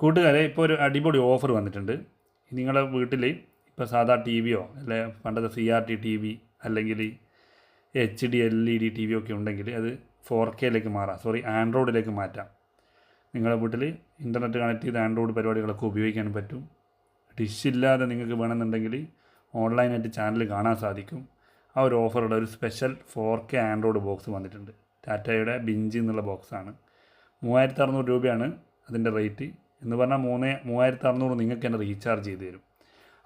കൂട്ടുകാരെ, ഇപ്പോൾ ഒരു അടിപൊളി ഓഫർ വന്നിട്ടുണ്ട്. നിങ്ങളുടെ വീട്ടിൽ ഇപ്പോൾ സാധാ ടി വിയോ അല്ലെ പണ്ടത്തെ CRT TV അല്ലെങ്കിൽ HD LED TV ഒക്കെ ഉണ്ടെങ്കിൽ അത് 4K മാറാം. ആൻഡ്രോയിഡിലേക്ക് മാറ്റാം. നിങ്ങളുടെ വീട്ടിൽ ഇൻ്റർനെറ്റ് കണക്ട് ചെയ്ത് ആൻഡ്രോയിഡ് പരിപാടികളൊക്കെ ഉപയോഗിക്കാൻ പറ്റും. ഡിഷില്ലാതെ നിങ്ങൾക്ക് വേണമെന്നുണ്ടെങ്കിൽ ഓൺലൈനായിട്ട് ചാനൽ കാണാൻ സാധിക്കും. ആ ഒരു ഓഫറുള്ള ഒരു സ്പെഷ്യൽ 4K ആൻഡ്രോയിഡ് ബോക്സ് വന്നിട്ടുണ്ട്. ടാറ്റയുടെ ബിഞ്ച് എന്നുള്ള ബോക്സാണ്. 3600 രൂപയാണ് അതിൻ്റെ റേറ്റ്. എന്ന് പറഞ്ഞാൽ 3600 നിങ്ങൾക്ക് തന്നെ റീചാർജ് ചെയ്ത് തരും.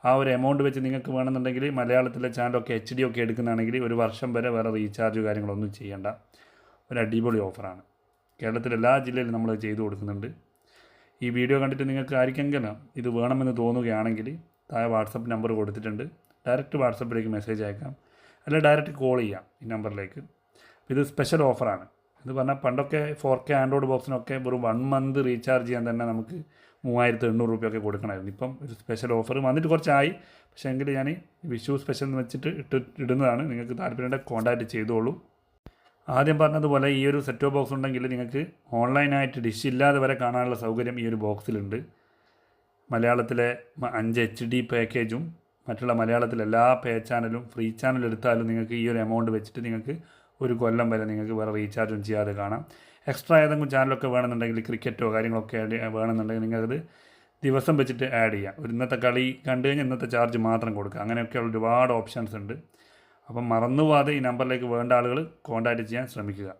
ആ ഒരു എമൗണ്ട് വെച്ച് നിങ്ങൾക്ക് വേണമെന്നുണ്ടെങ്കിൽ മലയാളത്തിലെ ചാനലൊക്കെ HD ഒക്കെ എടുക്കുന്നതാണെങ്കിൽ ഒരു വർഷം വരെ വേറെ റീചാർജ് കാര്യങ്ങളൊന്നും ചെയ്യേണ്ട. ഒരു അടിപൊളി ഓഫറാണ്. കേരളത്തിലെ എല്ലാ ജില്ലയിലും നമ്മൾ ചെയ്തു കൊടുക്കുന്നുണ്ട്. ഈ വീഡിയോ കണ്ടിട്ട് നിങ്ങൾക്ക് ആർക്കെങ്കിലും ഇത് വേണമെന്ന് തോന്നുകയാണെങ്കിൽ താഴെ വാട്സപ്പ് നമ്പർ കൊടുത്തിട്ടുണ്ട്. ഡയറക്റ്റ് വാട്സപ്പിലേക്ക് മെസ്സേജ് അയക്കാം, അല്ലെങ്കിൽ ഡയറക്റ്റ് കോൾ ചെയ്യാം ഈ നമ്പറിലേക്ക്. ഇത് സ്പെഷ്യൽ ഓഫറാണ്. എന്ന് പറഞ്ഞാൽ പണ്ടൊക്കെ 4K ആൻഡ്രോയിഡ് ബോക്സിനൊക്കെ വെറും 1 മന്ത് റീചാർജ് ചെയ്യാൻ തന്നെ നമുക്ക് 3800 രൂപയൊക്കെ കൊടുക്കണമായിരുന്നു. ഇപ്പം ഒരു സ്പെഷ്യൽ ഓഫർ വന്നിട്ട് കുറച്ചായി. പക്ഷേ എങ്കിൽ ഞാൻ വിഷു സ്പെഷ്യൽ എന്ന് വെച്ചിട്ട് ഇടുന്നതാണ്. നിങ്ങൾക്ക് താല്പര്യമുണ്ടെങ്കിൽ കോൺടാക്റ്റ് ചെയ്തോളൂ. ആദ്യം പറഞ്ഞതുപോലെ ഈ ഒരു സെറ്റ് ബോക്സ് ഉണ്ടെങ്കിൽ നിങ്ങൾക്ക് ഓൺലൈനായിട്ട് ഡിഷ് ഇല്ലാതെ വരെ കാണാനുള്ള സൗകര്യം ഈ ഒരു ബോക്സിലുണ്ട്. മലയാളത്തിലെ 5 HD പാക്കേജും മറ്റുള്ള മലയാളത്തിലെ എല്ലാ പേ ചാനലും ഫ്രീ ചാനൽ എടുത്താലും നിങ്ങൾക്ക് ഈ ഒരു എമൗണ്ട് വെച്ചിട്ട് നിങ്ങൾക്ക് ഒരു കൊല്ലം വരെ നിങ്ങൾക്ക് വേറെ റീചാർജും ചെയ്യാതെ കാണാം. എക്സ്ട്രാ ഏതെങ്കിലും ചാനലൊക്കെ വേണമെന്നുണ്ടെങ്കിൽ ക്രിക്കറ്റോ കാര്യങ്ങളൊക്കെ വേണമെന്നുണ്ടെങ്കിൽ നിങ്ങൾക്കത് ദിവസം വെച്ചിട്ട് ആഡ് ചെയ്യാം. ഒരു ഇന്നത്തെ കളി കണ്ടു കഴിഞ്ഞാൽ ഇന്നത്തെ ചാർജ് മാത്രം കൊടുക്കുക. അങ്ങനെയൊക്കെയുള്ള ഒരുപാട് ഓപ്ഷൻസ് ഉണ്ട്. അപ്പം മറന്നു പോകാതെ ഈ നമ്പറിലേക്ക് വേണ്ട ആളുകൾ കോൺടാക്റ്റ് ചെയ്യാൻ ശ്രമിക്കുക.